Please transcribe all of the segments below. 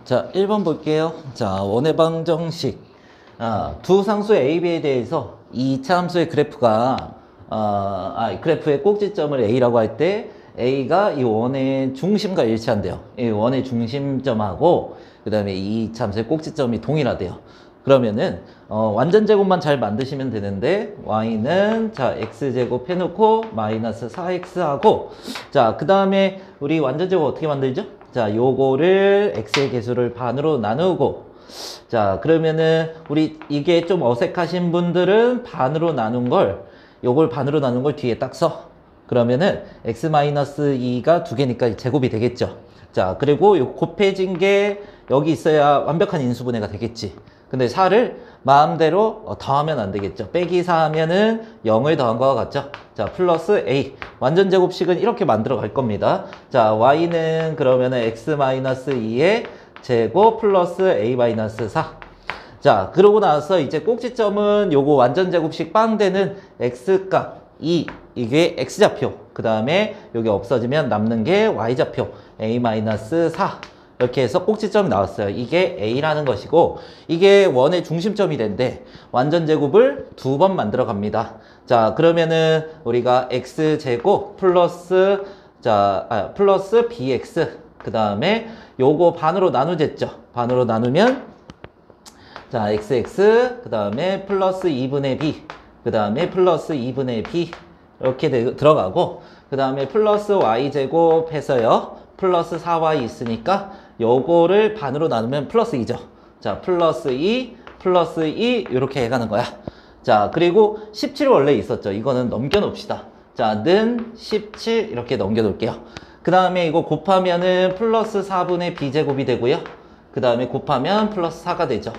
자, 1번 볼게요. 자, 원의 방정식. 두 상수 A, B에 대해서 이 이차 함수의 그래프가, 그래프의 꼭지점을 A라고 할 때 A가 이 원의 중심과 일치한대요. 이 원의 중심점하고 그 다음에 이 이차 함수의 꼭지점이 동일하대요. 그러면은 완전 제곱만 잘 만드시면 되는데 y는 자 x제곱 해놓고 마이너스 4x하고 자 그 다음에 우리 완전 제곱 어떻게 만들죠? 자 요거를 x의 개수를 반으로 나누고 자 그러면은 우리 이게 좀 어색하신 분들은 반으로 나눈 걸 요걸 반으로 나눈 걸 뒤에 딱 써. 그러면은 x-2가 두 개니까 제곱이 되겠죠. 자 그리고 요 곱해진 게 여기 있어야 완벽한 인수분해가 되겠지. 근데 4를 마음대로 더하면 안 되겠죠. 빼기 4 하면은 0을 더한 거와 같죠. 자, 플러스 A. 완전 제곱식은 이렇게 만들어 갈 겁니다. 자, Y는 그러면은 X-2의 제곱 플러스 A-4. 자, 그러고 나서 이제 꼭지점은 요거 완전 제곱식 빵되는 X값 2. 이게 X좌표. 그 다음에 여기 없어지면 남는 게 Y좌표. A-4. 이렇게 해서 꼭지점이 나왔어요. 이게 A라는 것이고 이게 원의 중심점이 된데 완전 제곱을 두 번 만들어 갑니다. 자 그러면은 우리가 x제곱 플러스 플러스 bx 그 다음에 요거 반으로 나누겠죠. 반으로 나누면 자 xx 그 다음에 플러스 2분의 b 그 다음에 플러스 2분의 b 이렇게 들어가고 그 다음에 플러스 y제곱 해서요. 플러스 4y 있으니까 요거를 반으로 나누면 플러스 2죠. 자, 플러스 2, 플러스 2 이렇게 해가는 거야. 자, 그리고 17 원래 있었죠. 이거는 넘겨놓읍시다. 자, 는 17 이렇게 넘겨놓을게요. 그 다음에 이거 곱하면은 플러스 4분의 b제곱이 되고요. 그 다음에 곱하면 플러스 4가 되죠.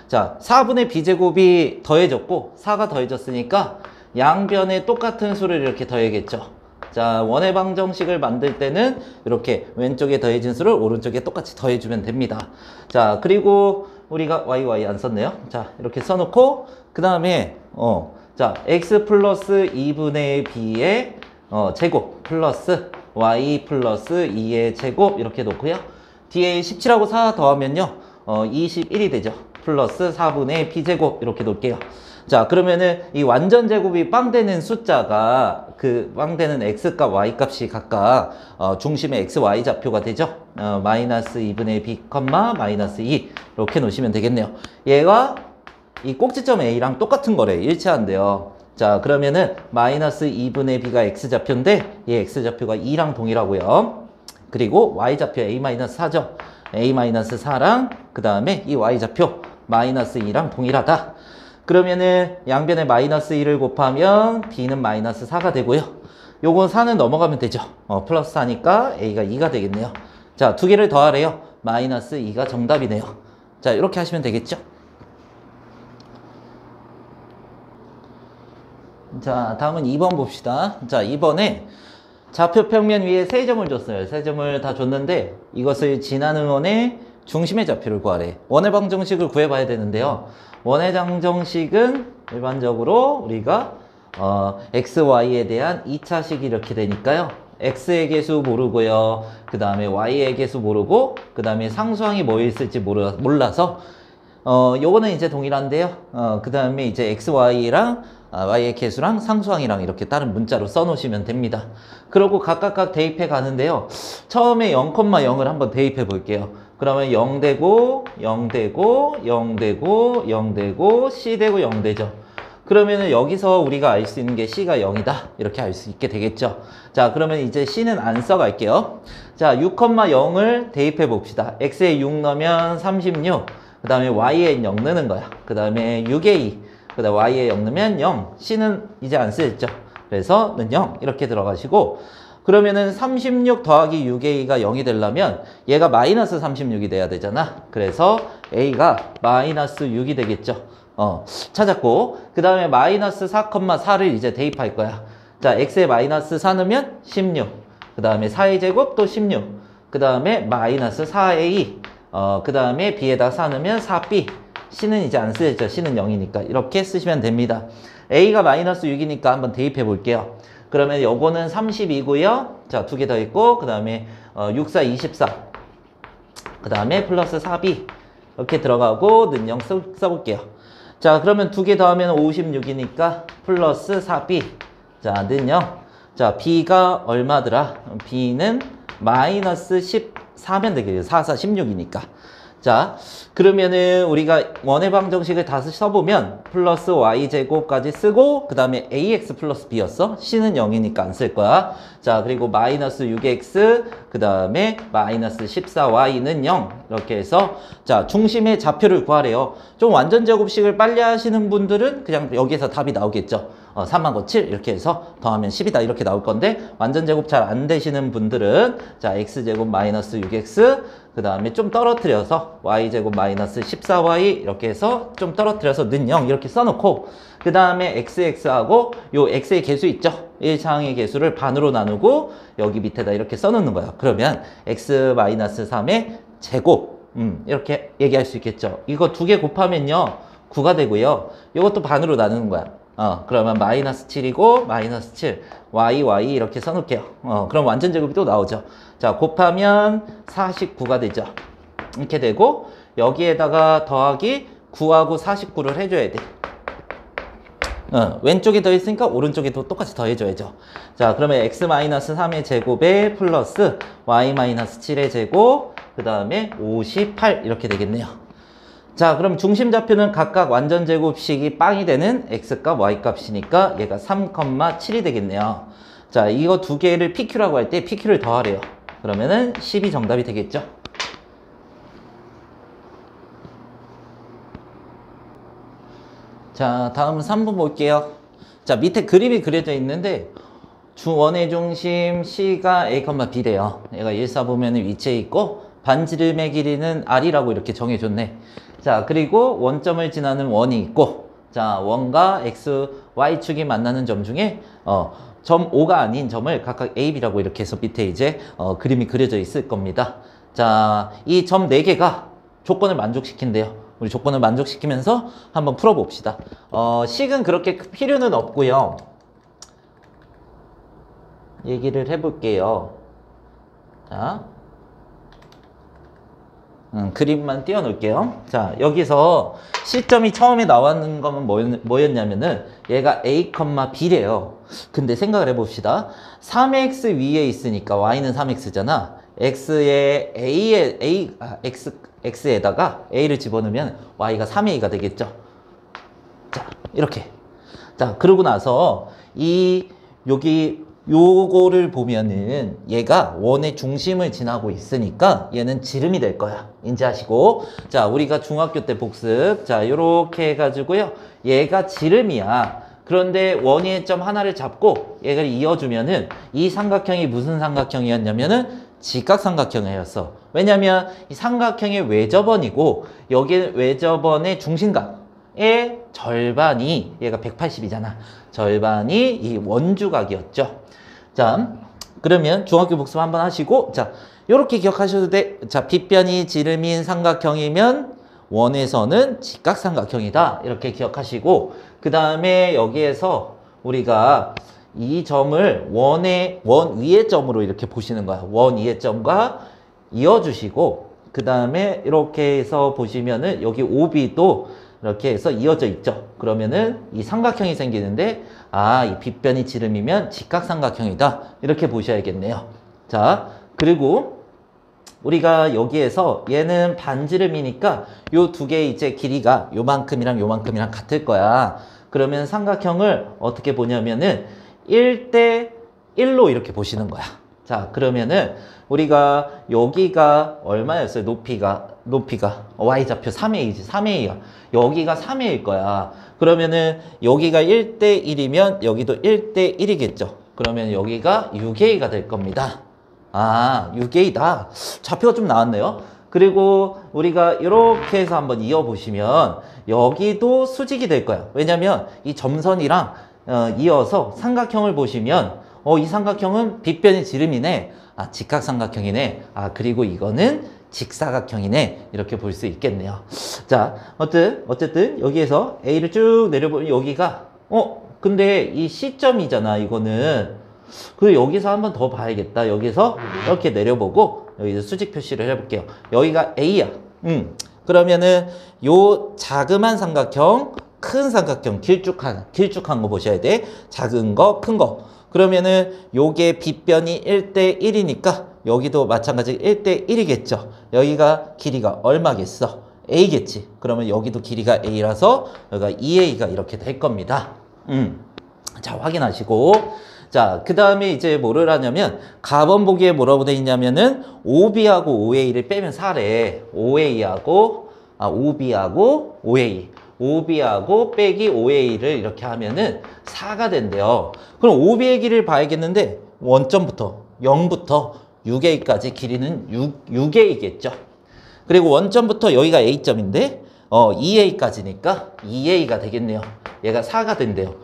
자, 4분의 b제곱이 더해졌고 4가 더해졌으니까 양변에 똑같은 수를 이렇게 더해야겠죠. 자, 원의 방정식을 만들 때는 이렇게 왼쪽에 더해진 수를 오른쪽에 똑같이 더해주면 됩니다. 자, 그리고 우리가 y 안 썼네요. 자, 이렇게 써놓고 그 다음에 자, x 플러스 2분의 b의 제곱 플러스 y 플러스 2의 제곱 이렇게 놓고요. 뒤에 17하고 4 더하면요 21이 되죠. 플러스 4분의 b제곱 이렇게 놓을게요. 자 그러면은 이 완전 제곱이 빵 되는 숫자가 그 빵 되는 x값 y값이 각각 중심의 x, y 좌표가 되죠. 마이너스 2분의 b, 마이너스 2 이렇게 놓으시면 되겠네요. 얘가 이 꼭지점 a랑 똑같은 거래. 일치한대요. 자 그러면은 마이너스 2분의 b가 x 좌표인데 얘 x 좌표가 2랑 동일하고요. 그리고 y 좌표 a-4죠. a-4랑 그 다음에 이 y 좌표 마이너스 2랑 동일하다. 그러면은 양변에 마이너스 1을 곱하면 b는 마이너스 4가 되고요. 요건 4는 넘어가면 되죠. 플러스 4니까 a가 2가 되겠네요. 자, 두 개를 더하래요. 마이너스 2가 정답이네요. 자, 이렇게 하시면 되겠죠. 자, 다음은 2번 봅시다. 자, 2번에 좌표 평면 위에 세 점을 줬어요. 세 점을 다 줬는데 이것을 지나는 원의 중심의 좌표를 구하래. 원의 방정식을 구해봐야 되는데요. 원의 방정식은 일반적으로 우리가 x, y에 대한 2차식이 이렇게 되니까요. x의 개수 모르고요. 그 다음에 y의 개수 모르고 그 다음에 상수항이 뭐 있을지 몰라서 요거는 이제 동일한데요. 그 다음에 이제 x, y랑 y의 개수랑 상수항이랑 이렇게 다른 문자로 써놓으시면 됩니다. 그리고 각각 대입해 가는데요. 처음에 0,0을 한번 대입해 볼게요. 그러면 0 되고 0 되고 0 되고 0 되고 c 되고 0 되죠. 그러면은 여기서 우리가 알 수 있는 게 c가 0이다 이렇게 알 수 있게 되겠죠. 자 그러면 이제 c는 안 써갈게요. 자 6,0을 대입해 봅시다. x에 6 넣으면 36, 그 다음에 y에 0 넣는 거야. 그 다음에 6에 2, 그 다음에 y에 0 넣으면 0, c는 이제 안 쓰였죠. 그래서 는 0 이렇게 들어가시고 그러면은 36 더하기 6a가 0이 되려면 얘가 마이너스 36이 돼야 되잖아. 그래서 a가 마이너스 6이 되겠죠. 찾았고 그 다음에 마이너스 4,4를 이제 대입할 거야. 자 x에 마이너스 4 넣으면 16, 그 다음에 4의 제곱 또 16, 그 다음에 마이너스 4a, 그 다음에 b에다 4 넣으면 4b, c는 이제 안 쓰였죠. c는 0이니까 이렇게 쓰시면 됩니다. a가 마이너스 6이니까 한번 대입해 볼게요. 그러면 요거는 30이고요. 자, 두 개 더 있고 그 다음에 6, 4, 24. 그 다음에 플러스 4b 이렇게 들어가고 는 0 써볼게요. 자, 그러면 두 개 더하면 56이니까 플러스 4b. 자, 는 0. 자, b가 얼마더라? b는 마이너스 14면 되겠죠. 4, 4, 16이니까. 자, 그러면은 우리가 원의 방정식을 다시 써보면 플러스 y제곱까지 쓰고 그 다음에 ax 플러스 b였어. c는 0이니까 안 쓸 거야. 자, 그리고 마이너스 6x 그 다음에 마이너스 14y는 0 이렇게 해서 자, 중심의 좌표를 구하래요. 좀 완전 제곱식을 빨리 하시는 분들은 그냥 여기에서 답이 나오겠죠. 3만고7 이렇게 해서 더하면 10이다 이렇게 나올 건데 완전 제곱 잘 안 되시는 분들은 자, x제곱 마이너스 6x 그 다음에 좀 떨어뜨려서 y제곱 마이너스 14y 이렇게 해서 좀 떨어뜨려서 는 0 이렇게 써놓고 그 다음에 xx하고 요 x의 개수 있죠? 1차항의 개수를 반으로 나누고 여기 밑에다 이렇게 써놓는 거예요. 그러면 x 마이너스 3의 제곱 이렇게 얘기할 수 있겠죠. 이거 두 개 곱하면요 9가 되고요. 이것도 반으로 나누는 거야. 그러면 마이너스 7이고 마이너스 7 y 이렇게 써놓을게요. 그럼 완전 제곱이 또 나오죠. 자, 곱하면 49가 되죠. 이렇게 되고 여기에다가 더하기 9하고 49를 해줘야 돼. 왼쪽에 더 있으니까 오른쪽에도 똑같이 더해줘야죠. 자, 그러면 x-3의 제곱에 플러스 y-7의 제곱 그 다음에 58 이렇게 되겠네요. 자, 그럼 중심 좌표는 각각 완전 제곱식이 빵이 되는 x값, y값이니까 얘가 3,7이 되겠네요. 자, 이거 두 개를 PQ라고 할 때 PQ를 더하래요. 그러면은 10이 정답이 되겠죠. 자, 다음 3번 볼게요. 자, 밑에 그림이 그려져 있는데 원의 중심 C가 A, B래요. 얘가 1, 4 보면 위치에 있고 반지름의 길이는 R이라고 이렇게 정해줬네. 자, 그리고 원점을 지나는 원이 있고 자, 원과 X, Y축이 만나는 점 중에 점 O가 아닌 점을 각각 A, B라고 이렇게 해서 밑에 이제 그림이 그려져 있을 겁니다. 자, 이 점 4개가 조건을 만족시킨대요. 우리 조건을 만족시키면서 한번 풀어봅시다. 식은 그렇게 필요는 없고요. 얘기를 해볼게요. 자, 그림만 띄워놓을게요. 자, 여기서 시점이 처음에 나왔는 거는 뭐였냐면은 얘가 A, B래요. 근데 생각을 해봅시다. 3x 위에 있으니까 y는 3x잖아. x에 x에다가 a를 집어넣으면 y가 3a가 되겠죠. 자, 이렇게. 자, 그러고 나서 요거를 보면은 얘가 원의 중심을 지나고 있으니까 얘는 지름이 될 거야. 인지하시고. 자, 우리가 중학교 때 복습. 자, 요렇게 해가지고요. 얘가 지름이야. 그런데 원위의 점 하나를 잡고 얘를 이어주면은 이 삼각형이 무슨 삼각형이었냐면은 직각삼각형이었어. 왜냐면 이 삼각형의 외접원이고 여기는 외접원의 중심각의 절반이 얘가 180이잖아. 절반이 이 원주각이었죠. 자, 그러면 중학교 복습 한번 하시고 자, 요렇게 기억하셔도 돼. 자, 빗변이 지름인 삼각형이면 원에서는 직각삼각형이다. 이렇게 기억하시고 그 다음에 여기에서 우리가 이 점을 원 위의 점으로 이렇게 보시는 거야. 원 위의 점과 이어주시고 그 다음에 이렇게 해서 보시면은 여기 OB도 이렇게 해서 이어져 있죠. 그러면은 이 삼각형이 생기는데 이 빗변이 지름이면 직각삼각형이다. 이렇게 보셔야겠네요. 자, 그리고 우리가 여기에서 얘는 반지름이니까 요 두 개의 이제 길이가 요만큼이랑 요만큼이랑 같을 거야. 그러면 삼각형을 어떻게 보냐면은 1대 1로 이렇게 보시는 거야. 자, 그러면은 우리가 여기가 얼마였어요? 높이가 y좌표 3a지. 3a야. 여기가 3a일 거야. 그러면은 여기가 1대 1이면 여기도 1대 1이겠죠. 그러면 여기가 6a가 될 겁니다. 6a다. 좌표가 좀 나왔네요. 그리고 우리가 이렇게 해서 한번 이어보시면 여기도 수직이 될 거야. 왜냐면 이 점선이랑 이어서 삼각형을 보시면 이 삼각형은 빗변이 지름이네. 직각삼각형이네. 그리고 이거는 직사각형이네. 이렇게 볼 수 있겠네요. 자, 어쨌든 여기에서 A를 쭉 내려보면 여기가 근데 이 C점이잖아. 이거는. 그리고 여기서 한번 더 봐야겠다. 여기서 이렇게 내려보고 여기서 수직 표시를 해볼게요. 여기가 A야. 그러면은 요 자그만 삼각형, 큰 삼각형, 길쭉한 거 보셔야 돼. 작은 거, 큰 거. 그러면은 요게 빗변이 1대 1이니까 여기도 마찬가지 1대 1이겠죠. 여기가 길이가 얼마겠어? A겠지. 그러면 여기도 길이가 A라서 여기가 2A가 이렇게 될 겁니다. 자, 확인하시고. 자, 그 다음에 이제 뭐를 하냐면, 가번 보기에 뭐라고 돼 있냐면은, OB하고 OA를 빼면 4래. OB하고 OA. OB하고 빼기 OA를 이렇게 하면은 4가 된대요. 그럼 OB의 길이를 봐야겠는데, 원점부터 0부터 6A까지 길이는 6A겠죠. 그리고 원점부터 여기가 A점인데, 2A까지니까 2A가 되겠네요. 얘가 4가 된대요.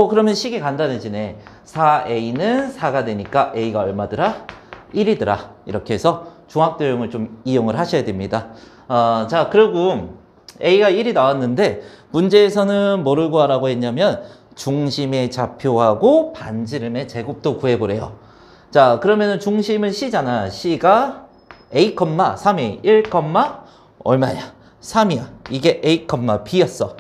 그러면 식이 간단해지네. 4A는 4가 되니까 A가 얼마더라? 1이더라. 이렇게 해서 중학도형을 좀 이용을 하셔야 됩니다. 자, 그리고 A가 1이 나왔는데 문제에서는 뭐를 구하라고 했냐면 중심의 좌표하고 반지름의 제곱도 구해보래요. 자, 그러면은 중심은 C잖아. C가 A, 3A, 1, 얼마야? 3이야. 이게 A, B였어.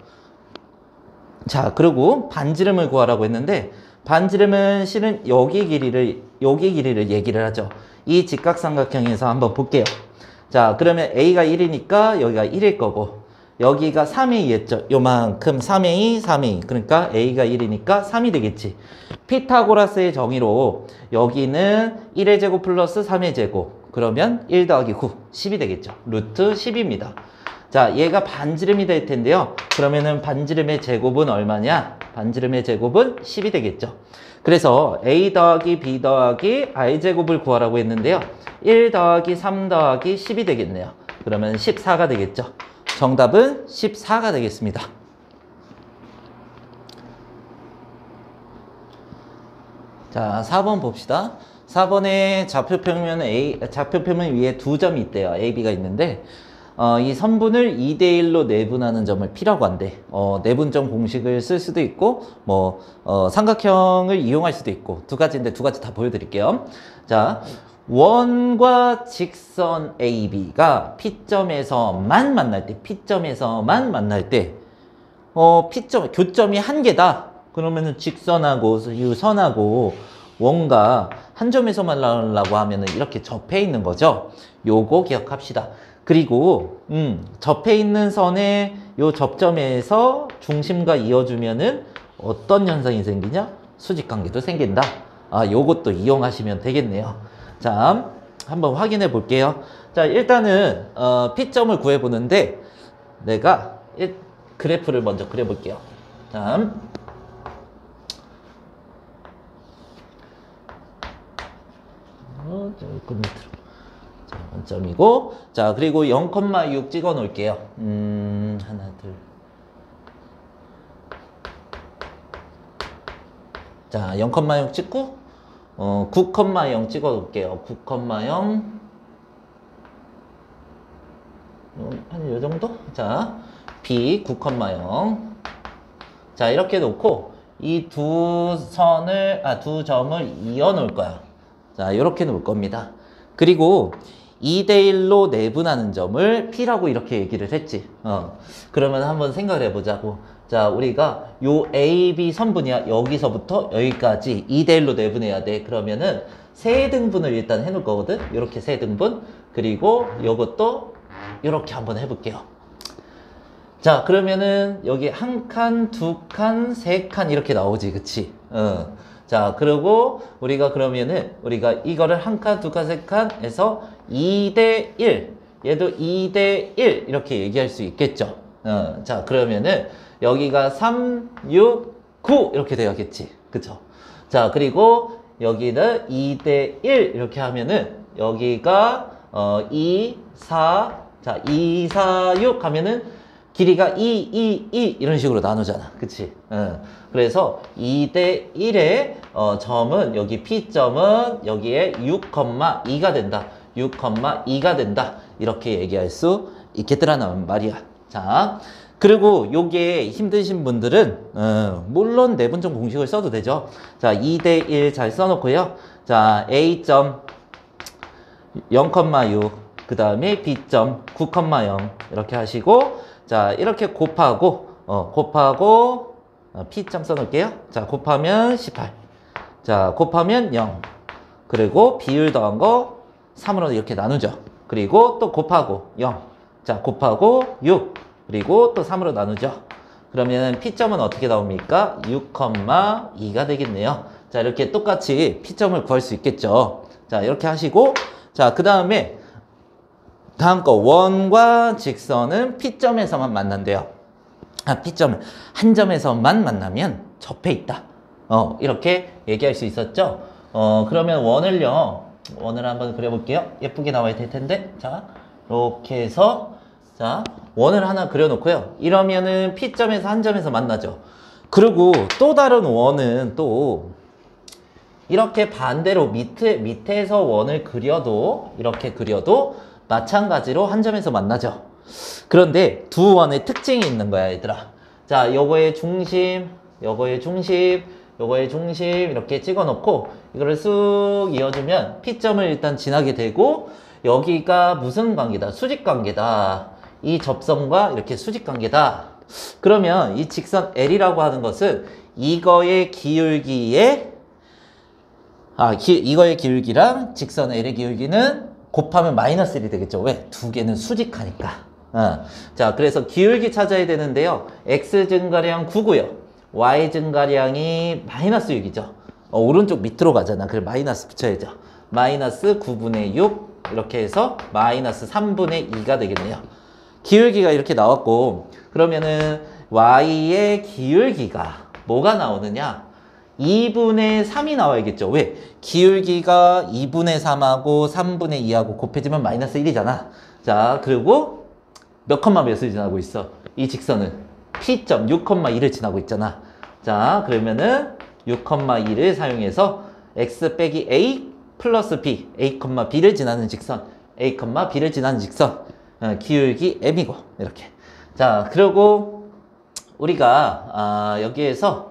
자, 그리고 반지름을 구하라고 했는데 반지름은 실은 여기 길이를 얘기를 하죠. 이 직각삼각형에서 한번 볼게요. 자, 그러면 A가 1이니까 여기가 1일 거고 여기가 3A였죠. 요만큼 3A. 그러니까 A가 1이니까 3이 되겠지. 피타고라스의 정의로 여기는 1의 제곱 플러스 3의 제곱. 그러면 1 더하기 9, 10이 되겠죠. 루트 10입니다. 자, 얘가 반지름이 될 텐데요. 그러면은 반지름의 제곱은 얼마냐? 반지름의 제곱은 10이 되겠죠. 그래서 A 더하기 B 더하기 R제곱을 구하라고 했는데요. 1 더하기 3 더하기 10이 되겠네요. 그러면 14가 되겠죠. 정답은 14가 되겠습니다. 자, 4번 봅시다. 4번에 좌표평면 위에 두 점이 있대요. A, B가 있는데 이 선분을 2대1로 내분하는 점을 P라고 한대. 내분점 공식을 쓸 수도 있고 삼각형을 이용할 수도 있고 두 가지인데 두 가지 다 보여드릴게요. 자, 원과 직선 AB가 P점에서만 만날 때 교점이 한 개다. 그러면은 직선하고 이 선하고 원과 한 점에서 만나려고 하면은 이렇게 접해 있는 거죠. 요거 기억합시다. 그리고 접해 있는 선의 요 접점에서 중심과 이어주면은 어떤 현상이 생기냐? 수직관계도 생긴다. 요것도 이용하시면 되겠네요. 자, 한번 확인해 볼게요. 자, 일단은 P점을 구해 보는데 내가 그래프를 먼저 그려 볼게요. 자, 끝 밑으로. 자, 원점이고, 자, 그리고 0,6 찍어 놓을게요. 하나, 둘. 자, 0,6 찍고, 9,0 찍어 놓을게요. 9,0. 한 요 정도? 자, B 9,0. 자, 이렇게 놓고, 이 두 점을 이어 놓을 거야. 자, 이렇게 놓을 겁니다. 그리고 2대1로 내분하는 점을 P라고 이렇게 얘기를 했지. 그러면 한번 생각을 해보자고. 자, 우리가 요 AB 선분이야. 여기서부터 여기까지 2대1로 내분해야 돼. 그러면은 세등분을 일단 해놓을 거거든. 이렇게 세등분. 그리고 요것도 이렇게 한번 해볼게요. 자, 그러면은 여기 한 칸, 두 칸, 세 칸 이렇게 나오지. 그치? 자, 그리고 우리가 이거를 한 칸, 두 칸, 세 칸 해서 2대1. 얘도 2대1 이렇게 얘기할 수 있겠죠. 자, 그러면은 여기가 3, 6, 9 이렇게 되었겠지. 그쵸? 자, 그리고 여기는 2대1 이렇게 하면은 여기가 2, 4, 자, 2, 4, 6 하면은 길이가 2, 2 이런 식으로 나누잖아. 그치? 그래서 2대1의 점은 여기 P점은 여기에 6,2가 된다. 6,2가 된다. 이렇게 얘기할 수 있겠더라는 말이야. 자, 그리고 요게 힘드신 분들은 물론 내분점 공식을 써도 되죠. 자, 2대1 잘 써놓고요. 자, A점 0,6 그 다음에 B점 9,0 이렇게 하시고 자 이렇게 곱하고 P점 써놓을게요. 자 곱하면 18 자 곱하면 0 그리고 비율 더한 거 3으로 이렇게 나누죠. 그리고 또 곱하고 0 자 곱하고 6 그리고 또 3으로 나누죠. 그러면 P점은 어떻게 나옵니까? 6,2가 되겠네요. 자 이렇게 똑같이 P점을 구할 수 있겠죠. 자 이렇게 하시고 자 그 다음에 다음 거 원과 직선은 P점에서만 만난대요. P점을 한 점에서만 만나면 접해 있다. 이렇게 얘기할 수 있었죠. 그러면 원을 한번 그려볼게요. 예쁘게 나와야 될 텐데. 자, 이렇게 해서 자 원을 하나 그려놓고요. 이러면은 P점에서 한 점에서 만나죠. 그리고 또 다른 원은 또 이렇게 반대로 밑에서 원을 그려도 이렇게 그려도 마찬가지로 한 점에서 만나죠. 그런데 두 원의 특징이 있는 거야, 얘들아. 자, 요거의 중심, 요거의 중심, 요거의 중심 이렇게 찍어놓고 이거를 쑥 이어주면 P점을 일단 지나게 되고 여기가 무슨 관계다? 수직 관계다. 이 접선과 이렇게 수직 관계다. 그러면 이 직선 L이라고 하는 것은 이거의 기울기에 이거의 기울기랑 직선 L의 기울기는 곱하면 마이너스 1이 되겠죠. 왜? 두 개는 수직하니까. 자, 그래서 기울기 찾아야 되는데요. X 증가량 9고요. Y 증가량이 마이너스 6이죠. 오른쪽 밑으로 가잖아. 그래서 마이너스 붙여야죠. 마이너스 9분의 6 이렇게 해서 마이너스 3분의 2가 되겠네요. 기울기가 이렇게 나왔고 그러면은 Y의 기울기가 뭐가 나오느냐? 2분의 3이 나와야겠죠. 왜? 기울기가 2분의 3하고 3분의 2하고 곱해지면 마이너스 1이잖아. 자, 그리고 몇 컴마 몇을 지나고 있어? 이 직선은 P점 6,2를 지나고 있잖아. 자, 그러면은 6,2를 사용해서 X 빼기 A 플러스 B, A, B를 지나는 직선, A, B를 지나는 직선, 기울기 M이고, 이렇게. 자, 그리고 우리가 여기에서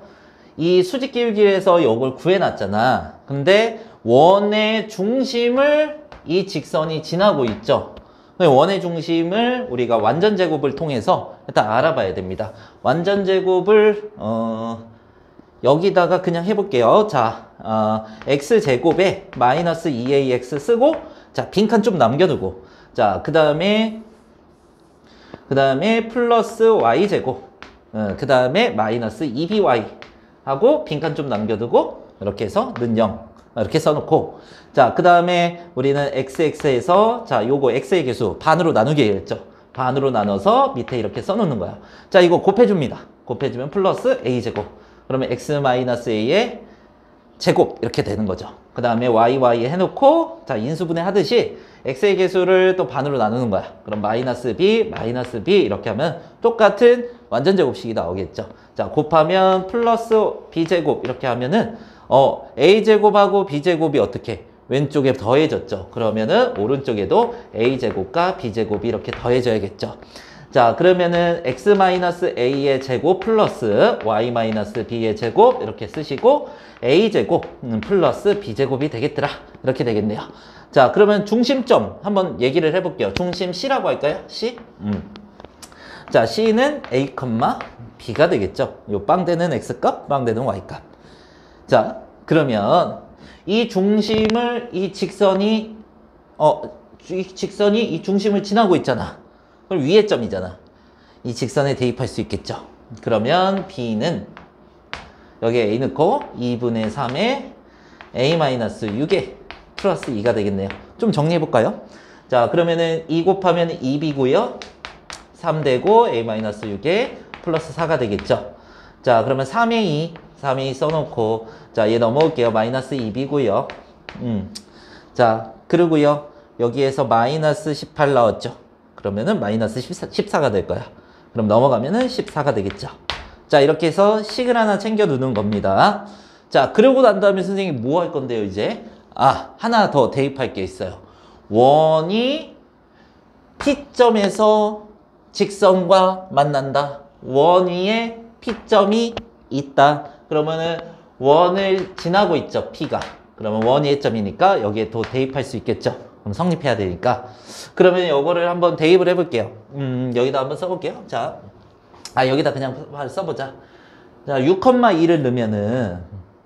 이 수직 기울기에서 이걸 구해놨잖아. 근데 원의 중심을 이 직선이 지나고 있죠. 원의 중심을 우리가 완전 제곱을 통해서 일단 알아봐야 됩니다. 완전 제곱을 여기다가 그냥 해볼게요. 자, x제곱에 마이너스 2ax 쓰고 자, 빈칸 좀 남겨두고 자, 그 다음에 플러스 y제곱 그 다음에 마이너스 2by 하고 빈칸 좀 남겨두고 이렇게 해서 는 0 이렇게 써놓고 자, 그 다음에 우리는 xx에서 자, 요거 x의 개수 반으로 나누게 했죠. 반으로 나눠서 밑에 이렇게 써놓는 거야. 자, 이거 곱해줍니다. 곱해주면 플러스 a제곱 그러면 x-a의 제곱 이렇게 되는 거죠. 그 다음에 y 해놓고 자, 인수분해 하듯이 x의 개수를 또 반으로 나누는 거야. 그럼 마이너스 b 이렇게 하면 똑같은 완전 제곱식이 나오겠죠. 자, 곱하면 플러스 b제곱 이렇게 하면은 a제곱하고 b제곱이 어떻게 왼쪽에 더해졌죠. 그러면은 오른쪽에도 a제곱과 b제곱이 이렇게 더해져야겠죠. 자, 그러면은 x-a의 제곱 플러스 y-b의 제곱 이렇게 쓰시고 a제곱 플러스 b제곱이 되겠더라. 이렇게 되겠네요. 자, 그러면 중심점 한번 얘기를 해볼게요. 중심 C라고 할까요? C? 자, C는 A, B가 되겠죠. 요 빵되는 X값, 빵되는 Y값. 자, 그러면 이 중심을 이 직선이 이 중심을 지나고 있잖아. 그럼 위의 점이잖아. 이 직선에 대입할 수 있겠죠. 그러면 B는 여기에 A 넣고 2분의 3에 A-6에 플러스 2가 되겠네요. 좀 정리해볼까요? 자, 그러면은 2 곱하면 2B고요. 3 되고 A-6에 플러스 4가 되겠죠. 자, 그러면 3의 2 써놓고 자, 얘 넘어올게요. 마이너스 2B고요. 자, 그리고요. 여기에서 마이너스 18 나왔죠. 그러면은 마이너스 14가 될 거야. 그럼 넘어가면은 14가 되겠죠. 자, 이렇게 해서 식을 하나 챙겨 두는 겁니다. 자, 그러고 난 다음에 선생님이 뭐 할 건데요, 이제? 하나 더 대입할 게 있어요. 원이 P점에서 직선과 만난다. 원 위에 P점이 있다. 그러면은 원을 지나고 있죠, P가. 그러면 원 위의 점이니까 여기에 또 대입할 수 있겠죠. 그럼 성립해야 되니까. 그러면 요거를 한번 대입을 해볼게요. 여기다 한번 써볼게요. 자, 여기다 그냥 써보자. 자, 6,2를 넣으면은,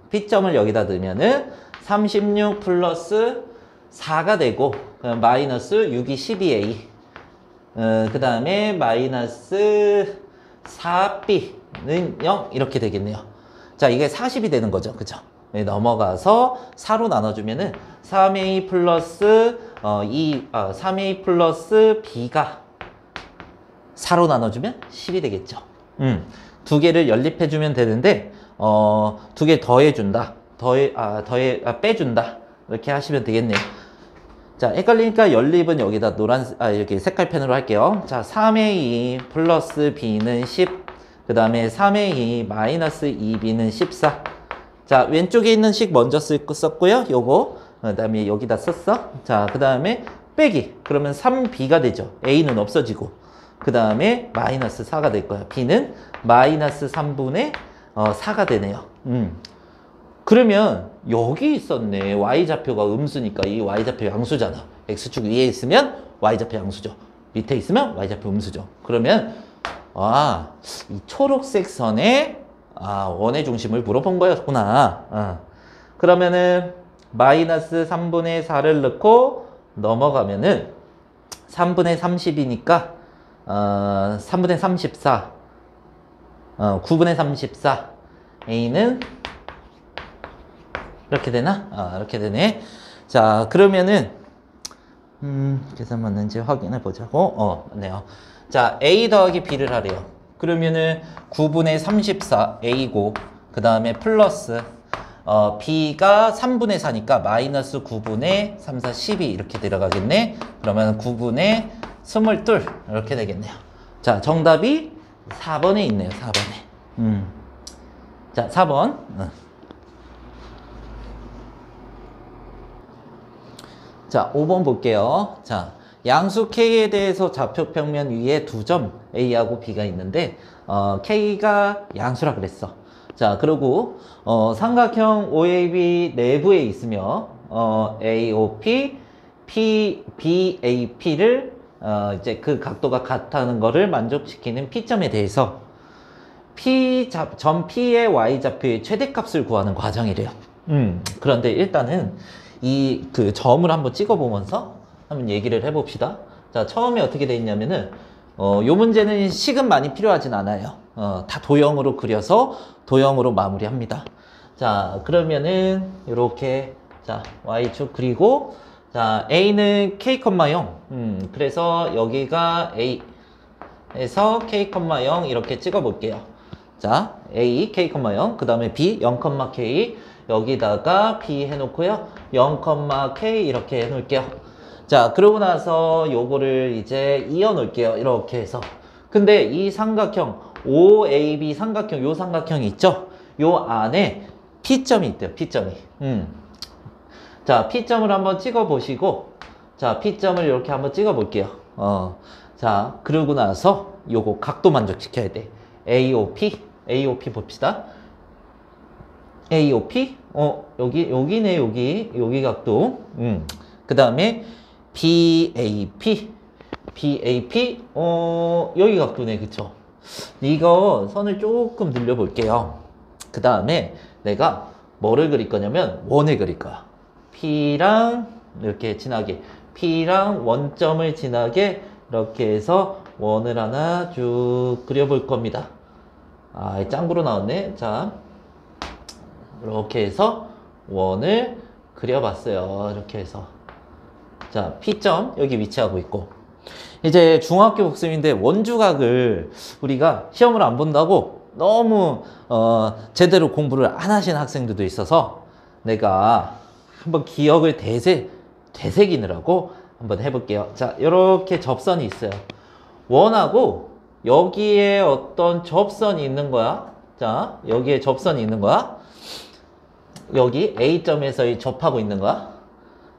P점을 여기다 넣으면은, 36 플러스 4가 되고, 마이너스 6이 12A. 그 다음에 마이너스 4B는 0 이렇게 되겠네요. 자, 이게 40이 되는 거죠. 그죠? 넘어가서 4로 나눠주면은 3A 플러스 3A 플러스 B가 4로 나눠주면 10이 되겠죠. 두 개를 연립해주면 되는데 두 개 더해준다. 빼준다. 이렇게 하시면 되겠네요. 자, 헷갈리니까 연립은 여기다 이렇게 색깔 펜으로 할게요. 자, 3A 플러스 B는 10. 그 다음에 3A 마이너스 2B는 14. 자, 왼쪽에 있는 식 먼저 썼고요. 요거. 그 다음에 여기다 썼어. 자, 그 다음에 빼기. 그러면 3B가 되죠. A는 없어지고. 그 다음에 마이너스 4가 될 거야. B는 마이너스 3분의 4가 되네요. 그러면 여기 있었네. Y좌표가 음수니까 이 Y좌표 양수잖아. X축 위에 있으면 Y좌표 양수죠. 밑에 있으면 Y좌표 음수죠. 그러면 이 초록색 선에 원의 중심을 물어본 거였구나. 그러면은 마이너스 3분의 4를 넣고 넘어가면은 3분의 30이니까 3분의 34 9분의 34 A는 이렇게 되나? 이렇게 되네. 자, 그러면은 계산 맞는지 확인해 보자고. 맞네요. 자, A 더하기 B를 하래요. 그러면은 9분의 34 A고 그 다음에 플러스 B가 3분의 4니까 마이너스 9분의 3, 4, 12 이렇게 들어가겠네. 그러면 9분의 22 이렇게 되겠네요. 자, 정답이 4번에 있네요. 4번에. 자, 4번. 자, 5번 볼게요. 자, 양수 K에 대해서 좌표 평면 위에 두 점 A하고 B가 있는데 K가 양수라 그랬어. 자, 그리고 삼각형 OAB 내부에 있으며 AOP, BAP를 이제 그 각도가 같다는 거를 만족시키는 P점에 대해서 점 P의 Y좌표의 최대값을 구하는 과정이래요. 그런데 일단은 그 점을 한번 찍어보면서 한번 얘기를 해봅시다. 자, 처음에 어떻게 돼 있냐면은 요 문제는 식은 많이 필요하진 않아요. 다 도형으로 그려서 도형으로 마무리합니다. 자, 그러면은 이렇게 자, Y축 그리고 자, A는 K, 0. 그래서 여기가 A에서 K, 0 이렇게 찍어볼게요. 자, A, K, 0. 그 다음에 B, 0, K. 여기다가 B 해놓고요. 0, K 이렇게 해놓을게요. 자, 그러고 나서 요거를 이제 이어 놓을게요. 이렇게 해서. 근데 이 삼각형, OAB 삼각형, 요 삼각형이 있죠? 요 안에 P점이 있대요. P점이. 자, P점을 한번 찍어 보시고, 자, P점을 이렇게 한번 찍어 볼게요. 자, 그러고 나서 요거 각도 만족시켜야 돼. AOP 봅시다. AOP, 여기네, 여기 각도. 그 다음에 BAP, 여기 각도네, 그쵸? 이거 선을 조금 늘려볼게요. 그 다음에 내가 뭐를 그릴 거냐면 원을 그릴 거야. P랑 이렇게 진하게, P랑 원점을 진하게 이렇게 해서 원을 하나 쭉 그려볼 겁니다. 짱구로 나왔네. 자, 이렇게 해서 원을 그려봤어요. 이렇게 해서. 자, P점 여기 위치하고 있고. 이제 중학교 복습인데 원주각을 우리가 시험을 안 본다고 너무 제대로 공부를 안 하신 학생들도 있어서 내가 한번 기억을 되새기느라고 한번 해볼게요. 자, 이렇게 접선이 있어요. 원하고 여기에 어떤 접선이 있는 거야. 자, 여기에 접선이 있는 거야. 여기 A점에서 접하고 있는 거야.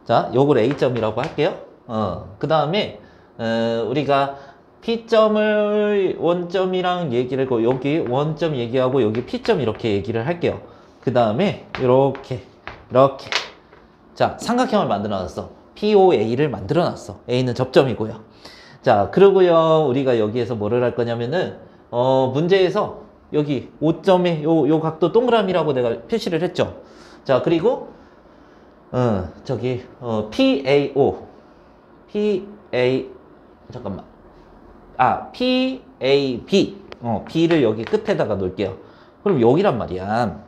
자, 요걸 A점이라고 할게요. 그 다음에 우리가 P점을 원점이랑 얘기를 하고 여기 원점 얘기하고 여기 P점 이렇게 얘기를 할게요. 그 다음에 이렇게 자, 삼각형을 만들어 놨어. POA를 만들어 놨어. A는 접점이고요. 자, 그러고요. 우리가 여기에서 뭐를 할 거냐면은, 문제에서 여기 5점에 요 각도 동그라미라고 내가 표시를 했죠. 자, 그리고, PAO. 잠깐만. PAB. B를 여기 끝에다가 놓을게요. 그럼 여기란 말이야.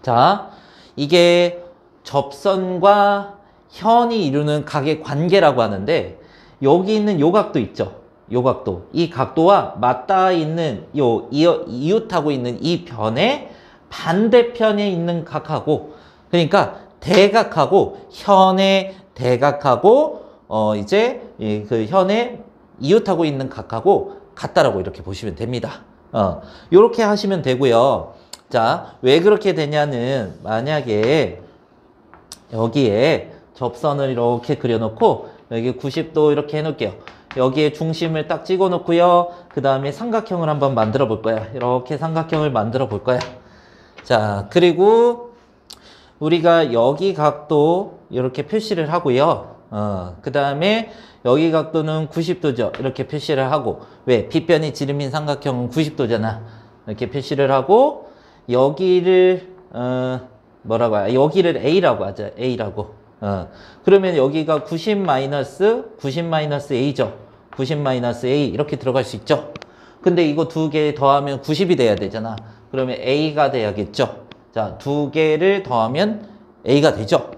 자, 이게 접선과 현이 이루는 각의 관계라고 하는데, 여기 있는 요 각도 있죠? 요 각도. 이 각도와 맞닿아 있는, 이웃하고 있는 이 변의 반대편에 있는 각하고, 그러니까 대각하고, 현의 대각하고, 그 현의 이웃하고 있는 각하고 같다라고 이렇게 보시면 됩니다. 요렇게 하시면 되고요. 자, 왜 그렇게 되냐는, 만약에 여기에 접선을 이렇게 그려놓고 여기 90도 이렇게 해놓을게요. 여기에 중심을 딱 찍어 놓고요. 그 다음에 삼각형을 한번 만들어 볼 거야. 이렇게 삼각형을 만들어 볼 거야. 자, 그리고 우리가 여기 각도 이렇게 표시를 하고요. 그 다음에 여기 각도는 90도죠. 이렇게 표시를 하고, 왜? 빗변이 지름인 삼각형은 90도잖아. 이렇게 표시를 하고, 여기를 뭐라고 해야? 여기를 A라고 하자. A라고. 그러면 여기가 90-A죠. 90-A 이렇게 들어갈 수 있죠. 근데 이거 두 개 더하면 90이 돼야 되잖아. 그러면 A가 돼야겠죠. 자, 두 개를 더하면 A가 되죠.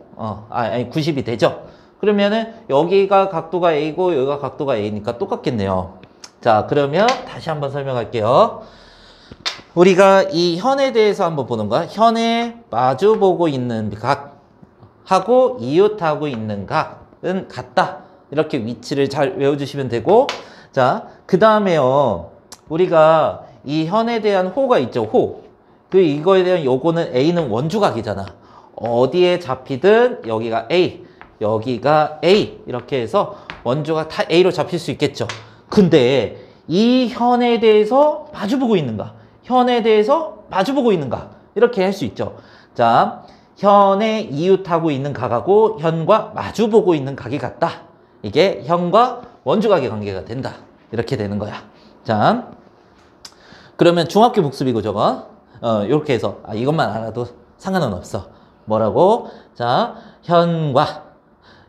아니 90이 되죠. 그러면은 여기가 각도가 A고 여기가 각도가 A니까 똑같겠네요. 자, 그러면 다시 한번 설명할게요. 우리가 이 현에 대해서 한번 보는 거야. 현에 마주보고 있는 각하고 이웃하고 있는 각은 같다. 이렇게 위치를 잘 외워주시면 되고, 자, 그 다음에요. 우리가 이 현에 대한 호가 있죠. 호. 이거에 대한 요거는 A는 원주각이잖아. 어디에 잡히든 여기가 A, 여기가 A 이렇게 해서 원주가 다 A로 잡힐 수 있겠죠. 근데 이 현에 대해서 마주보고 있는가? 현에 대해서 마주보고 있는가? 이렇게 할 수 있죠. 자, 현에 이웃하고 있는 각하고 현과 마주보고 있는 각이 같다. 이게 현과 원주각의 관계가 된다. 이렇게 되는 거야. 자, 그러면 중학교 복습이고 저거. 이렇게 해서 이것만 알아도 상관은 없어. 뭐라고? 자, 현과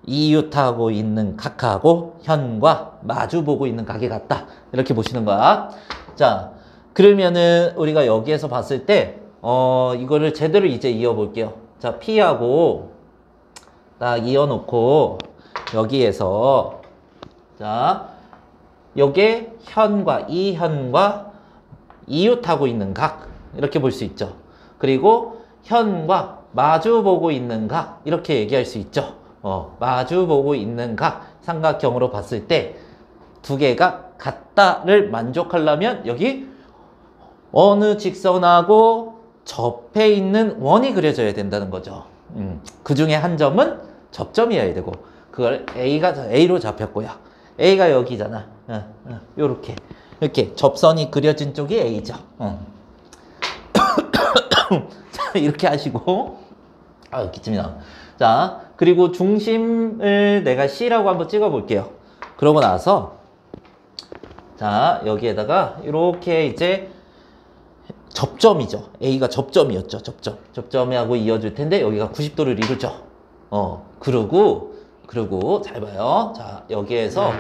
이웃하고 있는 각하고 현과 마주보고 있는 각이 같다. 이렇게 보시는 거야. 자, 그러면은 우리가 여기에서 봤을 때 이거를 제대로 이제 이어볼게요. 자, P하고 딱 이어놓고 여기에서 자, 요게 현과 이 현과 이웃하고 있는 각 이렇게 볼 수 있죠. 그리고 현과 마주보고 있는 각 이렇게 얘기할 수 있죠. 마주보고 있는 각 삼각형으로 봤을 때 두 개가 같다를 만족하려면 여기 어느 직선하고 접해 있는 원이 그려져야 된다는 거죠. 그 중에 한 점은 접점이어야 되고, 그걸 A로 잡혔고요. A가 여기잖아. 요렇게. 이렇게 접선이 그려진 쪽이 A죠. 자, 이렇게 하시고, 기침이 나. 자, 그리고 중심을 내가 C라고 한번 찍어 볼게요. 그러고 나서, 자, 여기에다가 이렇게 이제 접점이죠. A가 접점이었죠. 접점하고 이어줄 텐데 여기가 90도를 이루죠. 그리고 잘 봐요. 자, 여기에서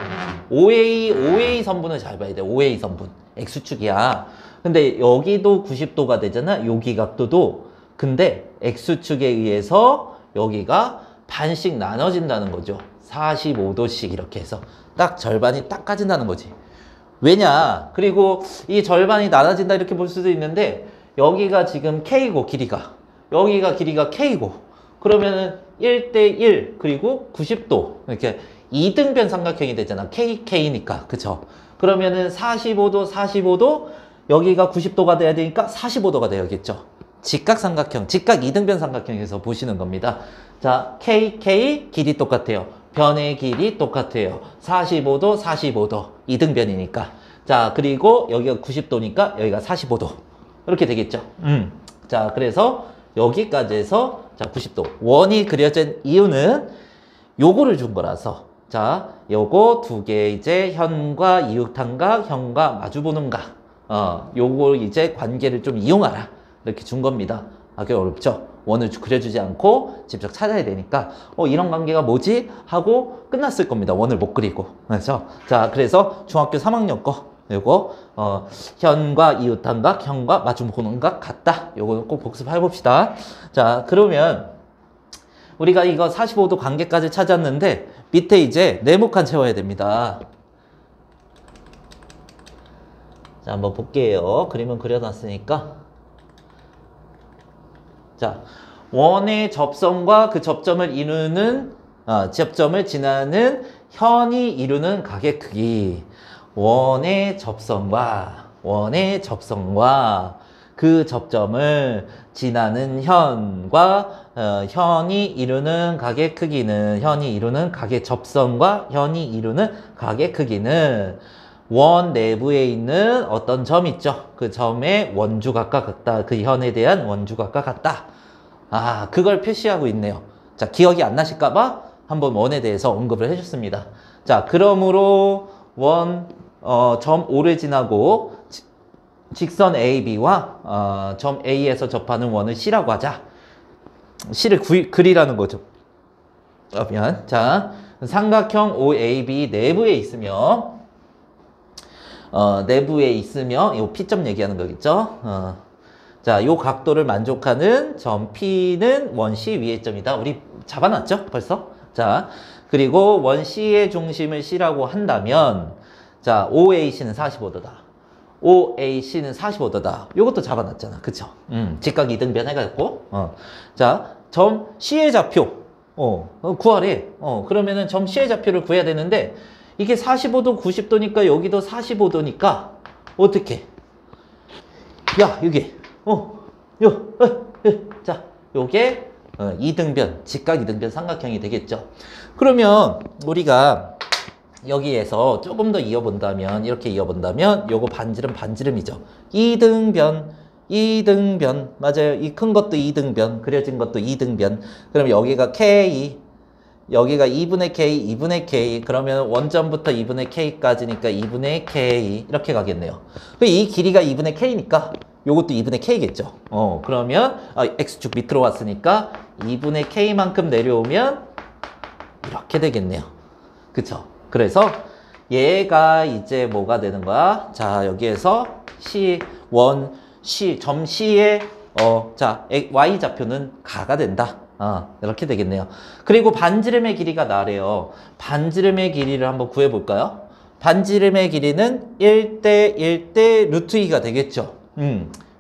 OA 선분을 잘 봐야 돼. OA 선분. X축이야. 근데 여기도 90도가 되잖아. 여기 각도도. 근데 X축에 의해서 여기가 반씩 나눠진다는 거죠. 45도씩 이렇게 해서 딱 절반이 딱 까진다는 거지. 왜냐? 그리고 이 절반이 나눠진다 이렇게 볼 수도 있는데, 여기가 지금 K고 길이가, 여기가 길이가 K고, 그러면은 1대1 그리고 90도 이렇게 이등변 삼각형이 되잖아. KK니까. 그쵸? 그러면은 45도 여기가 90도가 돼야 되니까 45도가 되어야겠죠. 직각삼각형, 직각 이등변 삼각형에서 보시는 겁니다. 자, KK 길이 똑같아요. 변의 길이 똑같아요. 45도 이등변이니까. 자, 그리고 여기가 90도니까 여기가 45도 이렇게 되겠죠. 자, 그래서 여기까지 해서 자 90도 원이 그려진 이유는 요거를 준 거라서 자, 요거 두 개 이제 현과 이웃함각, 현과 마주보는 각. 요거 이제 관계를 좀 이용하라. 이렇게 준 겁니다. 꽤 어렵죠? 원을 그려주지 않고 직접 찾아야 되니까 이런 관계가 뭐지? 하고 끝났을 겁니다. 원을 못 그리고. 그래서 자, 그래서 중학교 3학년 거 요거 현과 이웃함각, 현과 마주보는 각 같다. 요거는 꼭 복습해 봅시다. 자, 그러면 우리가 이거 45도 관계까지 찾았는데 밑에 이제 네모칸 채워야 됩니다. 자, 한번 볼게요. 그림은 그려놨으니까. 자, 원의 접점과 그 접점을 이루는 접점을 지나는 현이 이루는 각의 크기. 원의 접점과 그 접점을 지나는 현과 현이 이루는 각의 크기는 현이 이루는 각의 접점과 현이 이루는 각의 크기는 원 내부에 있는 어떤 점 있죠. 그 점의 원주각과 같다. 그 현에 대한 원주각과 같다. 그걸 표시하고 있네요. 자, 기억이 안 나실까봐 한번 원에 대해서 언급을 해줬습니다. 자, 그러므로 점 O를 지나고 직선 AB와 점 A에서 접하는 원을 C라고 하자. C를 그리라는 거죠. 그러면 자, 삼각형 OAB 내부에 있으며 이 P점 얘기하는 거겠죠. 자, 요 각도를 만족하는 점 P는 원 C 위의 점이다. 우리 잡아놨죠? 벌써? 자, 그리고 원 C의 중심을 C라고 한다면 자, OAC는 45도다. OAC는 45도다. 요것도 잡아놨잖아. 그쵸? 직각 이등변 해가지고. 자, 점 C의 좌표. 구하래. 그러면은 점 C의 좌표를 구해야 되는데, 이게 45도, 90도니까 여기도 45도니까, 어떻게? 야, 여기. 자, 요게, 이등변, 직각 이등변 삼각형이 되겠죠. 그러면, 우리가, 여기에서 조금 더 이어본다면 이렇게 이어본다면 요거 반지름이죠. 이등변 맞아요. 이 큰 것도 이등변 그려진 것도 이등변. 그럼 여기가 K 여기가 2분의 K 그러면 원점부터 2분의 K까지니까 2분의 K 이렇게 가겠네요. 이 길이가 2분의 K니까 요것도 2분의 K겠죠. 그러면 X축 밑으로 왔으니까 2분의 K만큼 내려오면 이렇게 되겠네요. 그쵸? 그래서 얘가 이제 뭐가 되는 거야? 자, 여기에서 점 C의 자, Y좌표는 가가 된다. 이렇게 되겠네요. 그리고 반지름의 길이가 나래요. 반지름의 길이를 한번 구해볼까요? 반지름의 길이는 1대 루트 2가 되겠죠.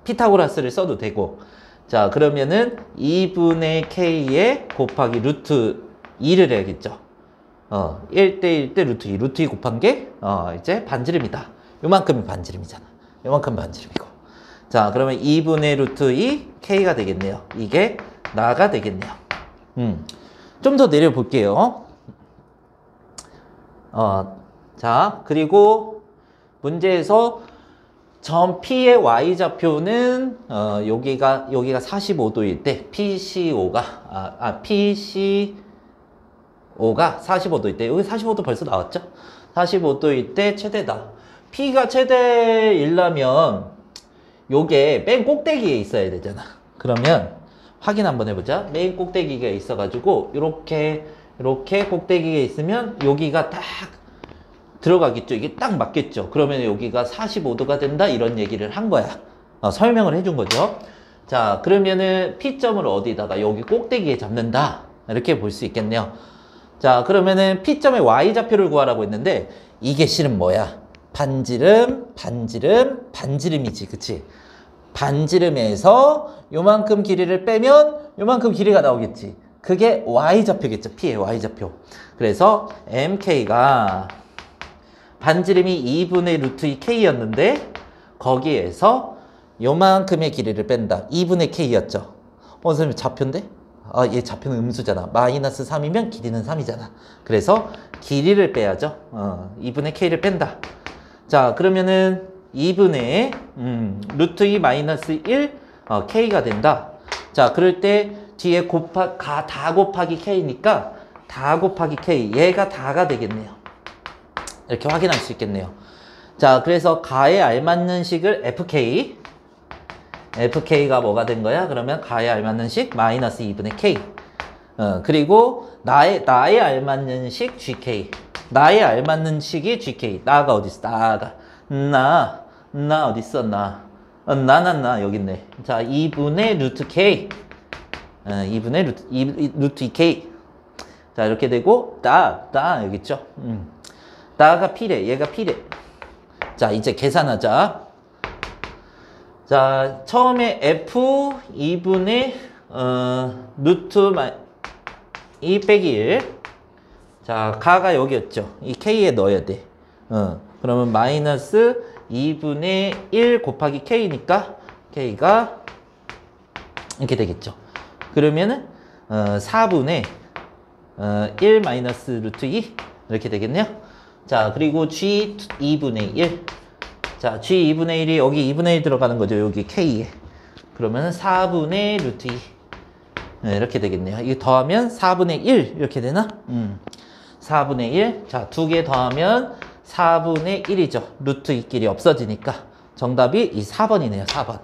피타고라스를 써도 되고. 자, 그러면은 2분의 K에 곱하기 루트 2를 해야겠죠. 1대 루트 2. 루트 2 곱한 게, 이제 반지름이다. 요만큼이 반지름이잖아. 요만큼 반지름이고. 자, 그러면 2분의 루트 2 K가 되겠네요. 이게 나가 되겠네요. 좀 더 내려볼게요. 자, 그리고 문제에서 점 P의 Y좌표는, 여기가 45도일 때, PCO가 45도일 때, 여기 45도 벌써 나왔죠? 45도일 때 최대다. P가 최대이려면 요게 맨 꼭대기에 있어야 되잖아. 그러면 확인 한번 해보자. 맨 꼭대기가 있어가지고 이렇게 꼭대기에 있으면 여기가 딱 들어가겠죠. 이게 딱 맞겠죠. 그러면 여기가 45도가 된다 이런 얘기를 한 거야. 설명을 해준 거죠. 자, 그러면은 P점을 어디다가 여기 꼭대기에 잡는다 이렇게 볼 수 있겠네요. 자, 그러면은 P점의 Y좌표를 구하라고 했는데 이게 실은 뭐야? 반지름이지. 그치? 반지름에서 요만큼 길이를 빼면 요만큼 길이가 나오겠지. 그게 Y좌표겠죠. P의 Y좌표. 그래서 MK가 반지름이 2분의 루트 2K였는데 거기에서 요만큼의 길이를 뺀다. 2분의 K였죠. 선생님 좌표인데? 얘 좌표는 음수잖아. 마이너스 3이면 길이는 3이잖아. 그래서 길이를 빼야죠. 2분의 K를 뺀다. 자, 그러면은 2분의 루트 2 마이너스 1 K가 된다. 자, 그럴 때 뒤에 다 곱하기 K니까 다 곱하기 K. 얘가 다가 되겠네요. 이렇게 확인할 수 있겠네요. 자, 그래서 가에 알맞는 식을 FK. FK가 뭐가 된 거야? 그러면 가에 알맞는 식 마이너스 2분의 K. 그리고 나에 알맞는 식 GK. 나에 알맞는 식이 GK. 나가 어딨어? 나가. 나 어딨어? 나 여기 있네. 자, 2분의 루트 K. 2분의 루트 2K. 자, 이렇게 되고 나 여기 있죠? 나가 P래. 얘가 P래. 자, 이제 계산하자. 자, 처음에 F 2분의 루트 2 빼기 1. 자, 가가 여기였죠. 이 K에 넣어야 돼. 그러면 마이너스 2분의 1 곱하기 K니까 K가 이렇게 되겠죠. 그러면은 4분의 1 마이너스 루트 2 이렇게 되겠네요. 자, 그리고 G 2분의 1. 자, G 2분의 1이 여기 2분의 1 들어가는 거죠. 여기 K에. 그러면 4분의 루트 2. 네, 이렇게 되겠네요. 이거 더하면 4분의 1 이렇게 되나? 4분의 1. 자, 두 개 더하면 4분의 1이죠. 루트 2끼리 없어지니까 정답이 이 4번이네요. 4번.